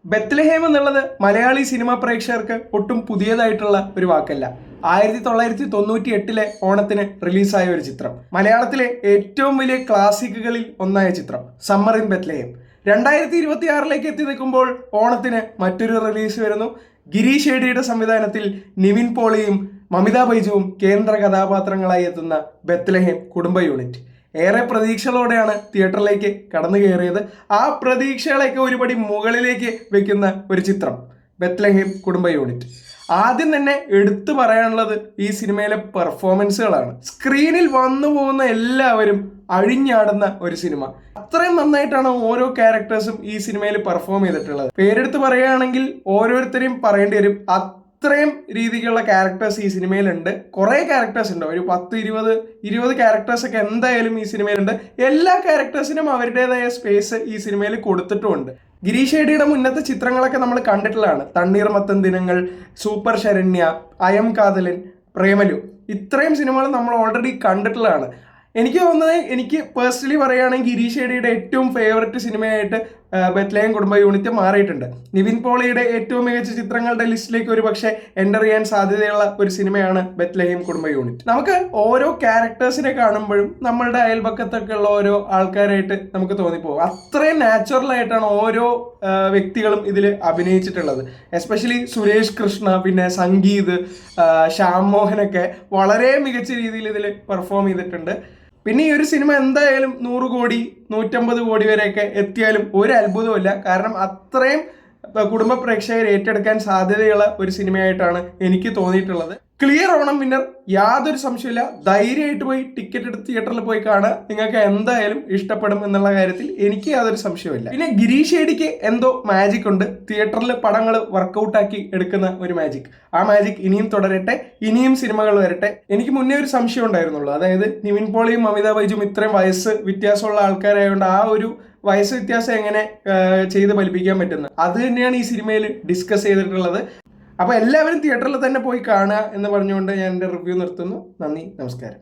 ബെത്ലഹേം എന്നുള്ളത് മലയാളി സിനിമാ പ്രേക്ഷകർക്ക് ഒട്ടും പുതിയതായിട്ടുള്ള ഒരു വാക്കല്ല. 1998 ഓണത്തിന് റിലീസായ ഒരു ചിത്രം. മലയാളത്തിലെ ഏറ്റവും വലിയ ക്ലാസിക്കുകളിൽ ഒന്നായ ചിത്രം സമ്മർ ഇൻ ബെത്ലഹേം 2026 എത്തി നിൽക്കുമ്പോൾ ഓണത്തിന് മറ്റൊരു റിലീസ് വരുന്നു. ഗിരീഷ് ഷേഡിയുടെ സംവിധാനത്തിൽ നിവിൻ പോളിയും മമിത ബൈജുവും കേന്ദ്ര കഥാപാത്രങ്ങളായി എത്തുന്ന ബെത്ലഹേം കുടുംബ യൂണിറ്റ്. ഏറെ പ്രതീക്ഷകളോടെയാണ് തിയേറ്ററിലേക്ക് കടന്നു കയറിയത്. ആ പ്രതീക്ഷകളെയൊക്കെ ഒരുപടി മുകളിലേക്ക് വെക്കുന്ന ഒരു ചിത്രം ബെത്ലഹേം കുടുംബ യൂണിറ്റ്. ആദ്യം തന്നെ എടുത്തു പറയാനുള്ളത് ഈ സിനിമയിലെ പെർഫോമൻസുകളാണ്. സ്ക്രീനിൽ വന്നു പോകുന്ന എല്ലാവരും അഴിഞ്ഞാടുന്ന ഒരു സിനിമ. അത്രയും നന്നായിട്ടാണ് ഓരോ ക്യാരക്ടേഴ്സും ഈ സിനിമയിൽ പെർഫോം ചെയ്തിട്ടുള്ളത്. പേരെടുത്ത് പറയുകയാണെങ്കിൽ ഓരോരുത്തരെയും പറയേണ്ടി വരും. അത്രയും രീതിക്കുള്ള ക്യാരക്ടേഴ്സ് ഈ സിനിമയിലുണ്ട്. കുറെ ക്യാരക്ടേഴ്സ് ഉണ്ട്, ഒരു 10-20 ക്യാരക്ടേഴ്സ് ഒക്കെ എന്തായാലും ഈ സിനിമയിലുണ്ട്. എല്ലാ ക്യാരക്ടേഴ്സിനും അവരുടേതായ സ്പേസ് ഈ സിനിമയിൽ കൊടുത്തിട്ടുമുണ്ട്. ഗിരീഷ് ഷേഡിയുടെ മുന്നത്തെ ചിത്രങ്ങളൊക്കെ നമ്മൾ കണ്ടിട്ടുള്ളതാണ്. തണ്ണീർമത്തൻ ദിനങ്ങൾ, സൂപ്പർ ശരണ്യ, അയം കാതലൻ, പ്രേമലു, ഇത്രയും സിനിമകൾ നമ്മൾ ഓൾറെഡി കണ്ടിട്ടുള്ളതാണ്. എനിക്ക് തോന്നുന്നത്, എനിക്ക് പേഴ്സണലി പറയുകയാണെങ്കിൽ ഗിരീഷ് ഷേഡിയുടെ ഏറ്റവും ഫേവററ്റ് സിനിമയായിട്ട് ബെത്ലഹേം കുടുംബ യൂണിറ്റ് മാറിയിട്ടുണ്ട്. നിവിൻ പോളിയുടെ ഏറ്റവും മികച്ച ചിത്രങ്ങളുടെ ലിസ്റ്റിലേക്ക് ഒരു പക്ഷേ എൻ്റർ ചെയ്യാൻ സാധ്യതയുള്ള ഒരു സിനിമയാണ് ബെത്ലഹേം കുടുംബ യൂണിറ്റ്. നമുക്ക് ഓരോ ക്യാരക്ടേഴ്സിനെ കാണുമ്പോഴും നമ്മളുടെ അയൽപക്കത്തൊക്കെ ഉള്ള ഓരോ ആൾക്കാരായിട്ട് നമുക്ക് തോന്നിപ്പോകും. അത്രയും നാച്ചുറൽ ആയിട്ടാണ് ഓരോ വ്യക്തികളും ഇതിൽ അഭിനയിച്ചിട്ടുള്ളത്. എസ്പെഷ്യലി സുരേഷ് കൃഷ്ണ, പിന്നെ സംഗീത്, ശ്യാം മോഹനൊക്കെ വളരെ മികച്ച രീതിയിൽ ഇതിൽ പെർഫോം ചെയ്തിട്ടുണ്ട്. പിന്നെ ഈ ഒരു സിനിമ എന്തായാലും 100 കോടി 150 കോടി വരെയൊക്കെ എത്തിയാലും ഒരു അത്ഭുതമില്ല. കാരണം അത്രയും കുടുംബ പ്രേക്ഷകർ ഏറ്റെടുക്കാൻ സാധ്യതയുള്ള ഒരു സിനിമയായിട്ടാണ് എനിക്ക് തോന്നിയിട്ടുള്ളത്. ക്ലിയർ ഓണം വിന്നർ, യാതൊരു സംശയമില്ല. ധൈര്യമായിട്ട് പോയി ടിക്കറ്റ് എടുത്ത് തിയേറ്ററിൽ പോയി കാണുക. നിങ്ങൾക്ക് എന്തായാലും ഇഷ്ടപ്പെടും എന്നുള്ള കാര്യത്തിൽ എനിക്ക് യാതൊരു സംശയമില്ല. പിന്നെ ഗിരീഷ് ഷേഡിക്ക് എന്തോ മാജിക് ഉണ്ട്. തിയേറ്ററിൽ പടങ്ങൾ വർക്കൗട്ടാക്കി എടുക്കുന്ന ഒരു മാജിക്. ആ മാജിക് ഇനിയും തുടരട്ടെ, ഇനിയും സിനിമകൾ വരട്ടെ. എനിക്ക് മുന്നേ ഒരു സംശയം ഉണ്ടായിരുന്നുള്ളൂ. അതായത് നിവിൻ പോളിയും മമിത ബൈജും ഇത്രയും വയസ്സ് വ്യത്യാസമുള്ള ആൾക്കാരായതുകൊണ്ട് ആ ഒരു വയസ്സ് വ്യത്യാസം എങ്ങനെ ചെയ്ത് ഫലിപ്പിക്കാൻ പറ്റുന്നത്, അത് തന്നെയാണ് ഈ സിനിമയിൽ ഡിസ്കസ് ചെയ്തിട്ടുള്ളത്. അപ്പോൾ എല്ലാവരും തിയേറ്ററിൽ തന്നെ പോയി കാണുക എന്ന് പറഞ്ഞുകൊണ്ട് ഞാൻ എൻ്റെ റിവ്യൂ നിർത്തുന്നു. നന്ദി, നമസ്കാരം.